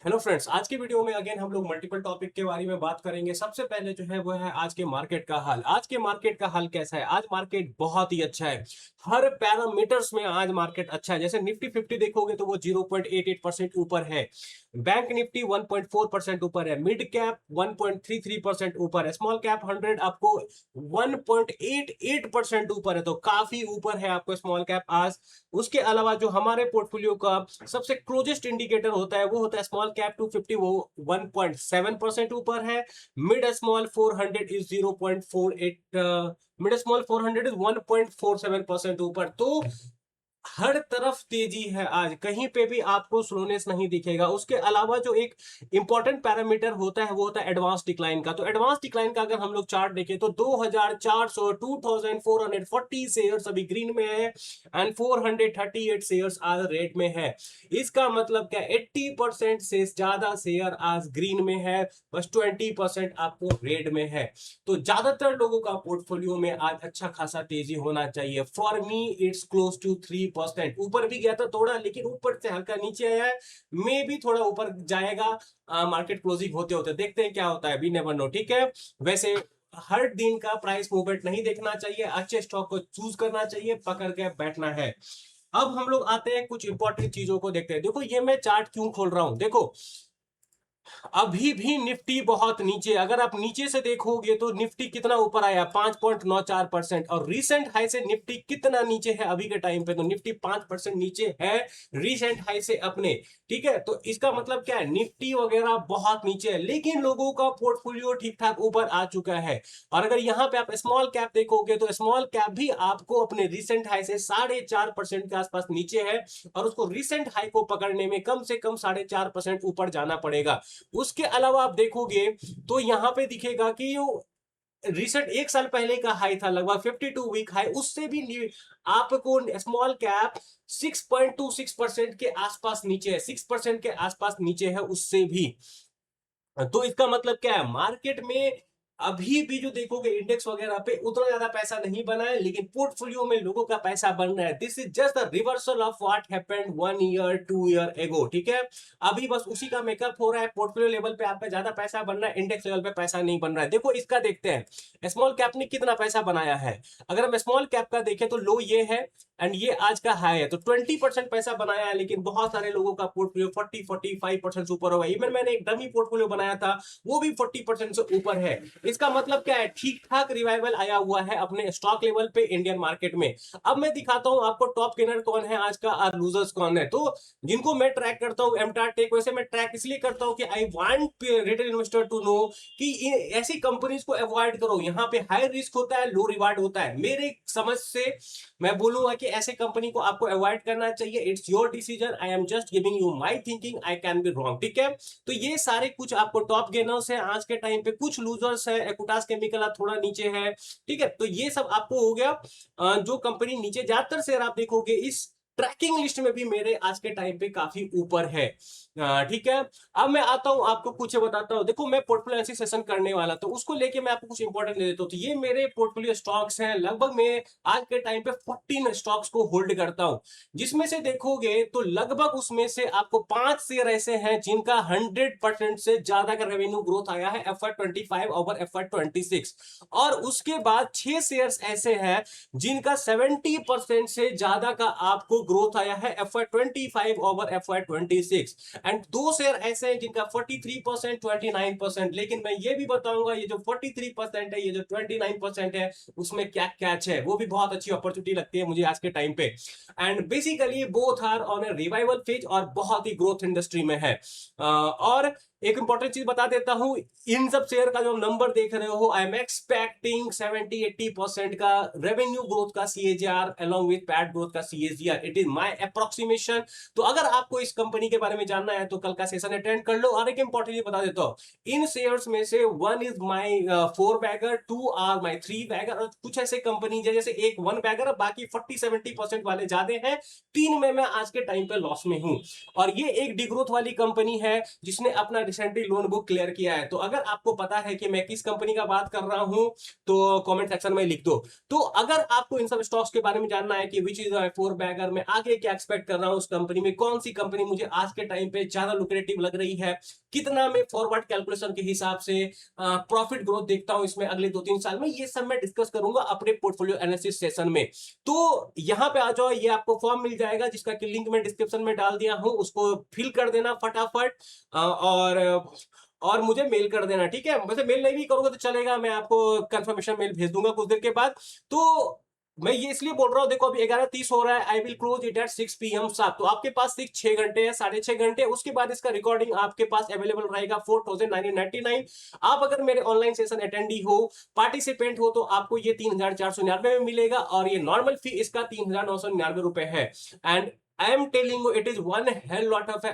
Hello friends, आज की video में अगेन हम लोग मल्टीपल टॉपिक के बारे में बात करेंगे। सबसे पहले जो है वो है आज के मार्केट का हाल। आज के मार्केट का हाल कैसा है? आज मार्केट बहुत ही अच्छा है। हर पैरामीटर्स में आज मार्केट अच्छा है। जैसे निफ्टी 50 देखोगे तो वो 0.88% ऊपर है। बैंक निफ्टी 1.4% ऊपर है। मिड कैप 1.33% ऊपर है। स्मॉल कैप 100 आपको 1.88% ऊपर है, तो काफी ऊपर है आपको स्मॉल कैप आज। उसके अलावा जो हमारे पोर्टफोलियो का सबसे क्लोजेस्ट इंडिकेटर होता है वो होता है स्मॉल कैप 250, वो 1.7% ऊपर है। Mid small 400 is 0.48, mid small 400 is 1.47% ऊपर। तो हर तरफ तेजी है आज, कहीं पे भी आपको स्लोनेस नहीं दिखेगा। उसके अलावा जो एक इंपॉर्टेंट पैरामीटर होता है वो होता है एडवांस डिक्लाइन का। तो एडवांस डिक्लाइन का अगर हम लोग चार्ट देखें तो 2400 2440 शेयर्स अभी ग्रीन में है एंड 438 शेयर्स आज रेड में है। इसका मतलब क्या? 80% से ज्यादा शेयर आज ग्रीन में है, बस 20% आपको रेड में है। तो ज्यादातर लोगों का पोर्टफोलियो में आज अच्छा खासा तेजी होना चाहिए। For me it's close to 3%। ऊपर भी गया था थोड़ा, लेकिन ऊपर से हल्का नीचे आया है। मे भी थोड़ा ऊपर जाएगा मार्केट क्लोजिंग होते होते। देखते हैं क्या होता है, वी नेवर नो। ठीक है, वैसे हर दिन का प्राइस मूवमेंट नहीं देखना चाहिए, अच्छे स्टॉक को चूज करना चाहिए, पकड़ के बैठना है। अब हम लोग आते हैं कुछ इंपॉर्टेंट चीजों को देखते हैं। देखो ये मैं चार्ट क्यों खोल रहा हूं, देखो अभी भी निफ्टी बहुत नीचे। अगर आप नीचे से देखोगे तो निफ्टी कितना ऊपर आया? 5.94%। और रीसेंट हाई से निफ्टी कितना नीचे है अभी के टाइम पे? तो निफ्टी 5% नीचे है रीसेंट हाई से अपने। ठीक है, तो इसका मतलब क्या है? निफ्टी वगैरह बहुत नीचे है, लेकिन लोगों का पोर्टफोलियो ठीक ठाक ऊपर आ चुका है। और अगर यहां पे आप स्मॉल कैप देखोगे तो स्मॉल कैप भी आपको अपने रीसेंट हाई से 4.5% के आसपास नीचे है, और उसको रीसेंट हाई को पकड़ने में कम से कम 4.5% ऊपर जाना पड़ेगा। उसके अलावा आप देखोगे तो यहां पे दिखेगा कि रिसेंट एक साल पहले का हाई था लगभग 52 वीक हाई, उससे भी आपको स्मॉल कैप 6.26% के आसपास नीचे है, 6% के आसपास नीचे है उससे भी। तो इसका मतलब क्या है? मार्केट में अभी भी जो देखोगे इंडेक्स वगैरह पे उतना ज्यादा पैसा नहीं बना है, लेकिन पोर्टफोलियो में लोगों का पैसा बन रहा है। This is just the reversal of what happened 1 year 2 year ago. ठीक है, अभी बस उसी का मेकअप हो रहा है। पोर्टफोलियो लेवल पे आपका ज्यादा पैसा बन रहा है, इंडेक्स लेवल पे पैसा नहीं बन रहा है। देखो इसका देखते हैं स्मॉल कैप ने कितना पैसा बनाया है। अगर हम स्मॉल कैप का देखें तो लो ये है एंड ये आज का हाई है, तो 20% पैसा बनाया है। लेकिन बहुत सारे लोगों का पोर्टफोलियो 40-45% से ऊपर होगा। इवन मैंने एक डमी पोर्टफोलियो बनाया था, वो भी 40% से ऊपर है। इसका मतलब क्या है? ठीक ठाक रिवाइवल आया हुआ है अपने स्टॉक लेवल पे इंडियन मार्केट में। अब मैं दिखाता हूं आपको टॉप गेनर कौन है आज का और लूजर्स कौन है। तो जिनको मैं ट्रैक करता हूं एमटार टेक, वैसे मैं ट्रैक इसलिए करता हूं कि I want retail investor to know कि ऐसी कंपनीज को अवॉइड करो। यहाँ पे हाई रिस्क होता है, लो रिवार्ड होता है। मेरे समझ से मैं बोलूंगा कि ऐसे कंपनी को आपको अवॉइड करना चाहिए। It's your decision, I am just giving you my thinking, I can be wrong. ठीक है, तो ये सारे कुछ आपको टॉप गेनर्स हैं आज के टाइम पे। कुछ लूजर्स है, एकुटास केमिकल थोड़ा नीचे है। ठीक है, तो ये सब आपको हो गया जो कंपनी नीचे। ज्यादातर शेयर आप देखोगे इस ट्रैकिंग लिस्ट में भी मेरे आज के टाइम पे काफी ऊपर है। ठीक है, अब मैं आता हूं आपको कुछ बताता हूं। देखो मैं पोर्टफोलियो एनालिसिस सेशन करने वाला, तो उसको लेके मैं आपको कुछ इंपॉर्टेंट दे देता हूं। तो ये मेरे पोर्टफोलियो स्टॉक्स हैं, लगभग मैं आज के टाइम पे 14 स्टॉक्स को होल्ड करता हूं। जिसमें से देखोगे तो लगभग उसमें से आपको 5 शेयर ऐसे हैं जिनका 100% से ज्यादा का रेवेन्यू ग्रोथ आया है FY25 ओवर FY26। और उसके बाद 6 शेयर्स ऐसे हैं जिनका 70% से ज्यादा का आपको ग्रोथ आया है FY25 over FY26। And 2 share ऐसे हैं जिनका 43% 29%। लेकिन मैं ये भी बताऊंगा ये जो 43% है, ये जो 29% है, उसमें क्या कैच है। वो भी बहुत अच्छी अपॉर्चुनिटी लगती है मुझे आज के टाइम पे। And basically both are on a revival phase और बहुत ही ग्रोथ इंडस्ट्री में है। और एक इंपॉर्टेंट चीज बता देता हूं, इन सब शेयर का जो नंबर देख रहे हो, आई एम एक्सपेक्टिंग 70-80% का रेवेन्यू ग्रोथ का CAGR along with PAT growth का CAGR. It is my approximation. तो अगर आपको इस कंपनी के बारे में जानना है तो कल का सेशन अटेंड कर लो। और एक इंपॉर्टेंट चीज बता देता हूं, इन शेयर्स में से 1 is my 4 bagger, 2 are my 3 bagger, और कुछ ऐसे कंपनी है जैसे एक 1 बैगर और बाकी 40-70% वाले ज्यादा हैं। 3 में मैं आज के टाइम पे लॉस में हूं। और ये एक डिग्रोथ वाली कंपनी है जिसने अपना रिसेंटली लोन बुक क्लियर किया है। तो अगर आपको पता है कि मैं किस कंपनी का बात कर रहा हूं तो कमेंट सेक्शन में लिख दो। तो अगर आपको इन सब स्टॉक्स के बारे में जानना है कि विच इज फोर बैगर, मैं आगे क्या एक्सपेक्ट कर रहा हूं उस कंपनी में, कौन सी कंपनी मुझे आज के टाइम पे ज्यादा लुक्रेटिव लग रही है, कितना मैं फॉरवर्ड कैलकुलेशन के हिसाब से प्रॉफिट ग्रोथ देखता हूं इसमें अगले 2-3 साल में, ये सब मैं डिस्कस करूंगा अपने पोर्टफोलियो एनालिसिस सेशन में। तो यहां पे आ जाओ, ये आपको फॉर्म मिल जाएगा जिसका कि लिंक मैं डिस्क्रिप्शन में डाल दिया हूं, उसको फिल कर देना फटाफट और मुझे मेल कर देना, ठीक है। वैसे मेल नहीं भी करोगे तो चलेगा, मैं आपको कंफर्मेशन मेल भेज दूंगा कुछ देर के बाद। तो मैं ये इसलिए बोल रहा हूं, देखो अभी 11:30 हो रहा है, I will close it at 6 PM साहब। तो आपके पास सिर्फ 6 घंटे है, 6.5 घंटे, उसके बाद इसका रिकॉर्डिंग आपके पास अवेलेबल रहेगा 4,999। आप अगर मेरे ऑनलाइन सेशन अटेंडी हो, पार्टिसिपेंट हो, तो आपको ये 3,499 में मिलेगा, और ये नॉर्मल फी इसका 3,999 रुपए है। And I am telling you it is one hell lot of a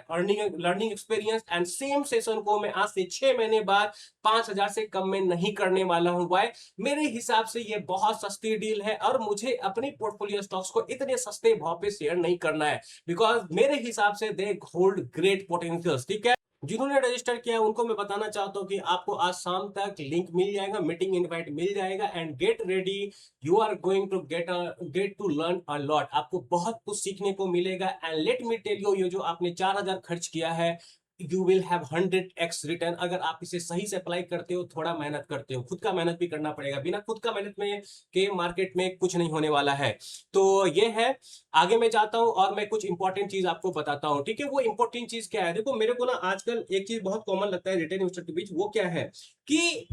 learning experience, and same session को मैं आज से 6 महीने बाद 5,000 से कम में नहीं करने वाला हूं। वाई? मेरे हिसाब से ये बहुत सस्ती डील है, और मुझे अपनी पोर्टफोलियो स्टॉक्स को इतने सस्ते भाव पे शेयर नहीं करना है, बिकॉज मेरे हिसाब से दे होल्ड ग्रेट पोटेंशियल्स, ठीक है। जिन्होंने रजिस्टर किया है उनको मैं बताना चाहता हूं कि आपको आज शाम तक लिंक मिल जाएगा, मीटिंग इनवाइट मिल जाएगा, and get ready, you are going to get to learn a lot. आपको बहुत कुछ सीखने को मिलेगा, and let me tell you, ये जो आपने 4,000 खर्च किया है, you will have 100x return अगर आप इसे सही से अप्लाई करते हो, थोड़ा मेहनत करते हो। खुद का मेहनत भी करना पड़ेगा, बिना खुद का मेहनत में के मार्केट में कुछ नहीं होने वाला है। तो ये है, आगे मैं जाता हूं और मैं कुछ इंपॉर्टेंट चीज आपको बताता हूं, ठीक है। वो इंपॉर्टेंट चीज क्या है, देखो मेरे को ना आजकल एक चीज बहुत कॉमन लगता है रिटेल इन्वेस्टर के बीच, वो क्या है कि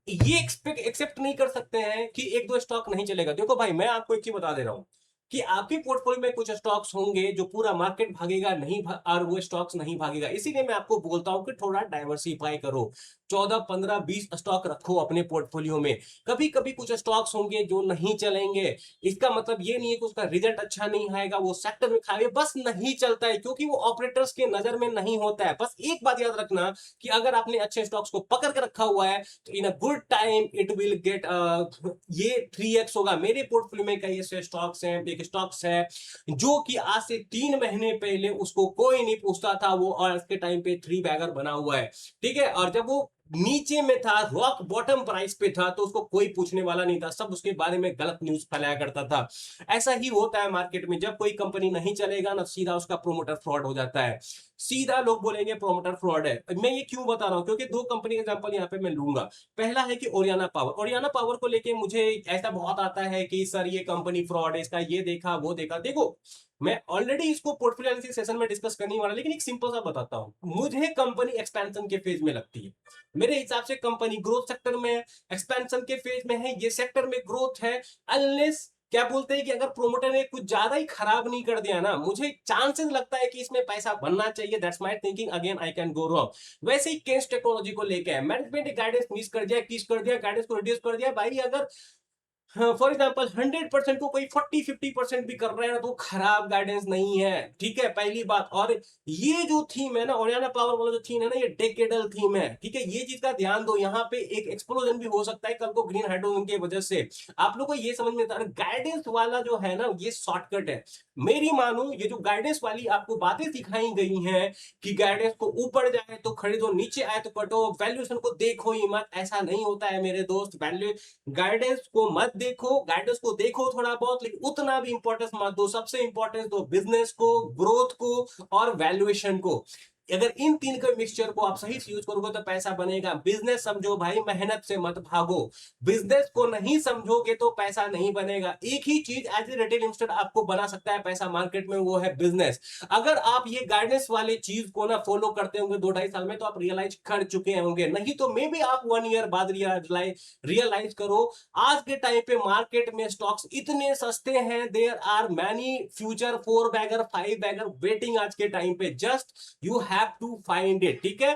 ये एक्सेप्ट नहीं कर सकते हैं कि एक दो स्टॉक नहीं चलेगा। देखो भाई, मैं आपको एक चीज बता दे रहा हूं कि आपके पोर्टफोलियो में कुछ स्टॉक्स होंगे जो पूरा मार्केट भागेगा नहीं और वो स्टॉक्स नहीं भागेगा, इसीलिए मैं आपको बोलता हूं कि थोड़ा डाइवर्सिफाई करो, 14, 15, 20 स्टॉक रखो अपने पोर्टफोलियो में। कभी कभी कुछ स्टॉक्स होंगे जो नहीं चलेंगे, इसका मतलब ये नहीं है कि उसका रिजल्ट अच्छा नहीं आएगा, वो सेक्टर में खाएगा, बस नहीं चलता है क्योंकि वो ऑपरेटर्स के नजर में नहीं होता है। बस एक बात याद रखना कि अगर आपने अच्छे स्टॉक्स को पकड़ के रखा हुआ है तो in a good time it will get ये 3x होगा। मेरे पोर्टफोलियो में कई ऐसे स्टॉक्स हैं, एक स्टॉक्स है जो कि आज से 3 महीने पहले उसको कोई नहीं पूछता था, वो आज के टाइम पे 3 बैगर बना हुआ है, ठीक है। और जब वो नीचे में था, रॉक बॉटम प्राइस पे था, तो उसको कोई पूछने वाला नहीं था, सब उसके बारे में गलत न्यूज फैलाया करता था। ऐसा ही होता है मार्केट में, जब कोई कंपनी नहीं चलेगा ना, सीधा उसका प्रोमोटर फ्रॉड हो जाता है, सीधा लोग बोलेंगे प्रोमोटर फ्रॉड है। मैं ये क्यों बता रहा हूं, क्योंकि 2 कंपनी का एग्जांपल यहां पे मैं लूंगा। पहला है कि ओरियाना पावर। ओरियाना पावर को लेके मुझे ऐसा बहुत आता है कि सर ये कंपनी फ्रॉड है, इसका ये देखा वो देखा। देखो मैं ऑलरेडी इसको पोर्टफोलियो एनालिसिस सेशन में डिस्कस करने वाला, लेकिन एक सिंपल सा बताता हूं, मुझे कंपनी एक्सपेंशन के फेज में लगती है। मेरे हिसाब से कंपनी ग्रोथ सेक्टर में है, एक्सपेंशन के फेज में है, ये सेक्टर में ग्रोथ है, अनलेस क्या बोलते हैं कि अगर प्रोमोटर ने कुछ ज्यादा ही खराब नहीं कर दिया ना, मुझे चांसेस लगता है कि इसमें पैसा बनना चाहिए। That's my thinking, again I can go wrong. वैसे ही केस टेक्नोलॉजी को लेकर मैनेजमेंट ने गाइडेंस मिस कर दिया, किस कर दिया, गाइडेंस को रिड्यूस कर दिया। भाई अगर फॉर एग्जाम्पल 100% को कोई 40-50% भी कर रहे हैं ना, तो खराब गाइडेंस नहीं है, ठीक है, पहली बात। और ये जो थीम है ना, ओरियाना पावर वाला जो थीम है ना, ये डेकेडल थीम है, ठीक है। ये चीज का ध्यान दो, यहाँ पे एक एक्सप्लोजन भी हो सकता है कल को ग्रीन हाइड्रोजन की वजह से। आप लोग को ये समझ में आता है, गाइडेंस वाला जो है ना, ये शॉर्टकट है। मेरी मानो ये जो गाइडेंस वाली आपको बातें सिखाई गई हैं कि गाइडेंस को ऊपर जाए तो खरीदो, नीचे आए तो कटो, वैल्यूएशन को देखो ही मत, ऐसा नहीं होता है मेरे दोस्त। वैल्यू गाइडेंस को मत देखो, गाइडेंस को देखो थोड़ा बहुत, लेकिन उतना भी इंपॉर्टेंस मत दो। सबसे इंपॉर्टेंस दो बिजनेस को, ग्रोथ को और वैल्यूएशन को। अगर इन 3 के मिक्सचर को आप सही से यूज करोगे तो पैसा बनेगा। बिजनेस समझो भाई, मेहनत से मत भागो। बिजनेस को नहीं समझोगे तो पैसा नहीं बनेगा। एक ही चीज एज ए रिटेल इन्वेस्टर आपको बना सकता है पैसा मार्केट में, वो है बिजनेस। अगर आप ये गाइडेंस वाले चीज को ना फॉलो करते होंगे 2-2.5 साल में, तो आप रियलाइज कर चुके होंगे, नहीं तो मे भी आप 1 ईयर बाद रियलाइज करो। आज के टाइम पे मार्केट में स्टॉक्स इतने सस्ते हैं, there are many future 4 bagger 5 bagger waiting आज के टाइम पे, just you have to find it, ठीक है।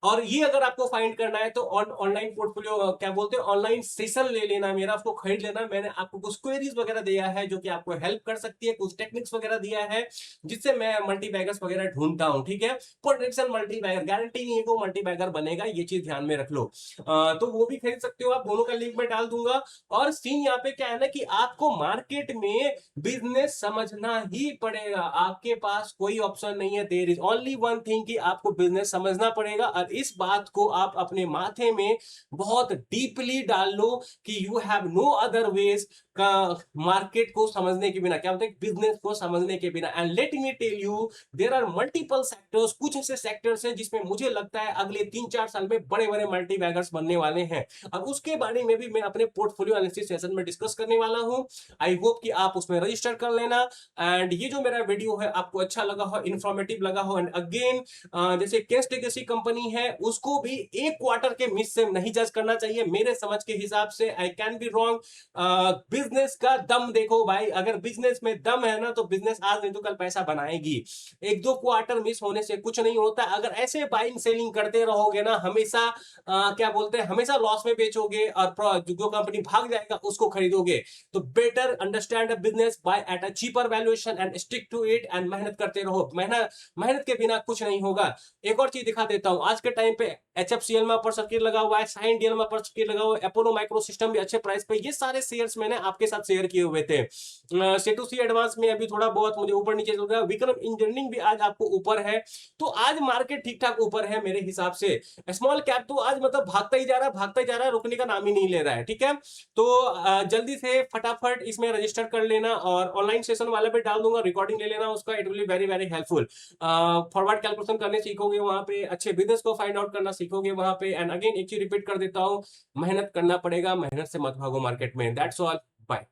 और ये अगर आपको फाइंड करना है तो ऑनलाइन पोर्टफोलियो क्या बोलते हैं, ऑनलाइन सेशन ले लेना मेरा, उसको खरीद लेना। मैंने आपको कुछ क्वेरीज वगैरह दिया है जो कि आपको हेल्प कर सकती है, कुछ टेक्निक्स वगैरह दिया है जिससे मैं मल्टी बैगर्स वगैरह ढूंढता हूं, ठीक है। पोटेंशियल मल्टी बैगर, गारंटी नहीं है कि वो मल्टी बैगर बनेगा, ये चीज ध्यान में रख लो। तो वो भी खरीद सकते हो आप, दोनों का लिंक मैं डाल दूंगा। और सीन यहाँ पे क्या है ना कि आपको मार्केट में बिजनेस समझना ही पड़ेगा, आपके पास कोई ऑप्शन नहीं है। There is only one thing कि आपको बिजनेस समझना पड़ेगा। और इस बात को आप अपने माथे में बहुत डीपली डाल लो कि you have no other ways का मार्केट को समझने के बिना, क्या होता है बिजनेस को समझने के बिना। And let me tell you, there are multiple sectors, कुछ ऐसे सेक्टर्स हैं जिसमें मुझे लगता है अगले 3-4 साल में बड़े बड़े मल्टी बैगर्स बनने वाले हैं। अब उसके बारे में भी मैं अपने पोर्टफोलियो एनालिसिस सेशन में डिस्कस करने वाला हूं। आई होप कि आप उसमें रजिस्टर कर लेना। एंड ये जो मेरा वीडियो है आपको अच्छा लगा हो, इंफॉर्मेटिव लगा हो। एंड अगेन, जैसे केस लेगेसी कंपनी है उसको भी एक क्वार्टर के मिस से नहीं जज करना चाहिए मेरे समझ के हिसाब से। I can be wrong. Business का दम देखो भाई, अगर बिजनेस में दम है ना तो बिजनेस आज नहीं तो कल पैसा बनाएगी। एक दो क्वार्टर मिस होने से कुछ नहीं होता। अगर ऐसे बाइंग सेलिंग करते रहोगे ना हमेशा, क्या बोलते हैं, हमेशा लॉस में बेचोगे और जो कंपनी भाग जाएगा उसको खरीदोगे। तो better understand business buy at a cheaper valuation and stick to it and मेहनत करते रहो। मेहनत मेहनत के बिना कुछ नहीं होगा। एक और चीज दिखा देता हूं, आज के टाइम पे एचएफसीएल में अपर सर्किट लगा हुआ है, साइंडियल में अपर सर्किट लगा हुआ है, अपोलो माइक्रो सिस्टम भी अच्छे प्राइस पे, ये सारे शेयर्स मैंने आपके साथ शेयर किए हुए थे। C2C एडवांस में अभी थोड़ा बहुत मुझे ऊपर नीचे चल रहा है, विक्रम इंजीनियरिंग भी आज आपको ऊपर है। तो आज मार्केट ठीक ठाक ऊपर है मेरे हिसाब से। स्मॉल कैप तो आज मतलब भागता ही जा रहा है, भागता ही जा रहा है, रुकने का नाम ही नहीं ले रहा है, ठीक है। तो जल्दी से फटाफट इसमें रजिस्टर कर लेना और ऑनलाइन सेशन वाले पे डाल दूंगा, रिकॉर्डिंग ले लेना उसका, it will be very very helpful. Forward calculation करने सीखोगे वहां पे, अच्छे बिजनेस को फाइंड आउट करना सीखोगे वहां पे। एंड अगेन एक चीज रिपीट कर देता हूं, मेहनत करना पड़ेगा, मेहनत से मत भागो मार्केट में। That's all, bye.